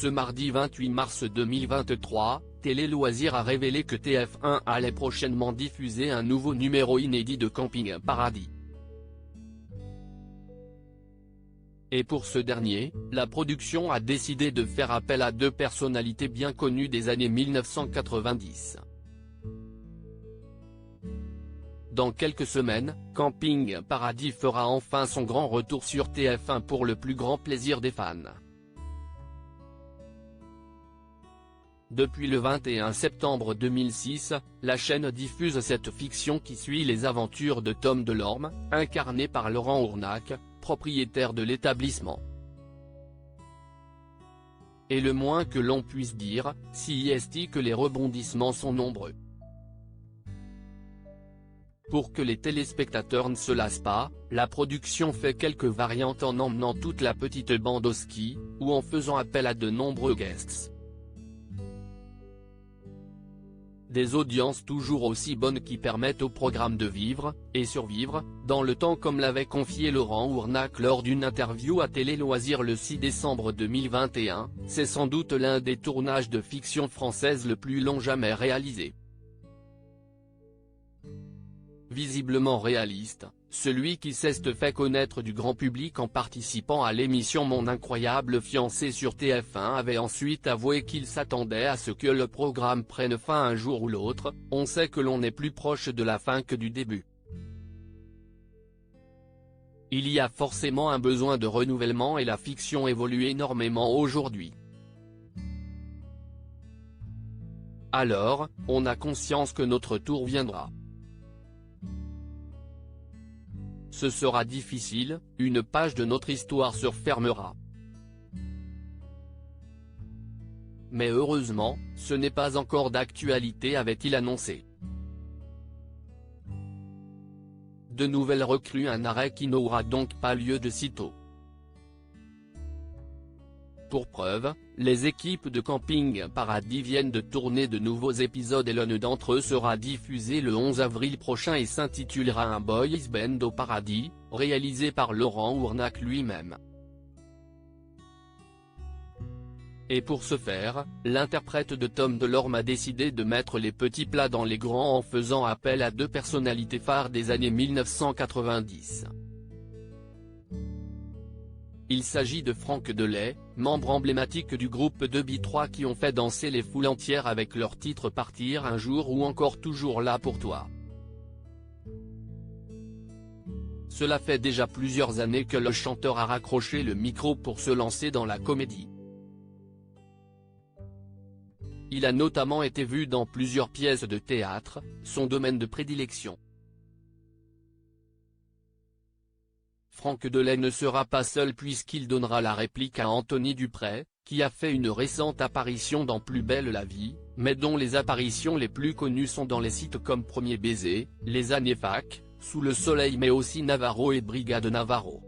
Ce mardi 28 mars 2023, Télé Loisirs a révélé que TF1 allait prochainement diffuser un nouveau numéro inédit de Camping Paradis. Et pour ce dernier, la production a décidé de faire appel à deux personnalités bien connues des années 1990. Dans quelques semaines, Camping Paradis fera enfin son grand retour sur TF1 pour le plus grand plaisir des fans. Depuis le 21 septembre 2006, la chaîne diffuse cette fiction qui suit les aventures de Tom Delorme, incarné par Laurent Ournac, propriétaire de l'établissement. Et le moins que l'on puisse dire, si est que les rebondissements sont nombreux. Pour que les téléspectateurs ne se lassent pas, la production fait quelques variantes en emmenant toute la petite bande au ski, ou en faisant appel à de nombreux guests. Des audiences toujours aussi bonnes qui permettent au programme de vivre, et survivre, dans le temps comme l'avait confié Laurent Ournac lors d'une interview à Télé Loisirs le 6 décembre 2021, c'est sans doute l'un des tournages de fiction française le plus long jamais réalisé. Visiblement réaliste, celui qui s'est fait connaître du grand public en participant à l'émission Mon incroyable fiancé sur TF1 avait ensuite avoué qu'il s'attendait à ce que le programme prenne fin un jour ou l'autre. On sait que l'on est plus proche de la fin que du début. Il y a forcément un besoin de renouvellement et la fiction évolue énormément aujourd'hui. Alors, on a conscience que notre tour viendra. Ce sera difficile, une page de notre histoire se refermera. Mais heureusement, ce n'est pas encore d'actualité, avait-il annoncé. De nouvelles recrues, un arrêt qui n'aura donc pas lieu de sitôt. Pour preuve, les équipes de Camping Paradis viennent de tourner de nouveaux épisodes et l'un d'entre eux sera diffusé le 11 avril prochain et s'intitulera Un Boys Band au Paradis, réalisé par Laurent Ournac lui-même. Et pour ce faire, l'interprète de Tom Delorme a décidé de mettre les petits plats dans les grands en faisant appel à deux personnalités phares des années 1990. Il s'agit de Franck Delay, membre emblématique du groupe de B3 qui ont fait danser les foules entières avec leur titre Partir un jour ou encore Toujours là pour toi. Cela fait déjà plusieurs années que le chanteur a raccroché le micro pour se lancer dans la comédie. Il a notamment été vu dans plusieurs pièces de théâtre, son domaine de prédilection. Franck Delay ne sera pas seul puisqu'il donnera la réplique à Anthony Dupray, qui a fait une récente apparition dans Plus belle la vie, mais dont les apparitions les plus connues sont dans les sites comme Premier baiser, Les années fac, Sous le soleil mais aussi Navarro et Brigade Navarro.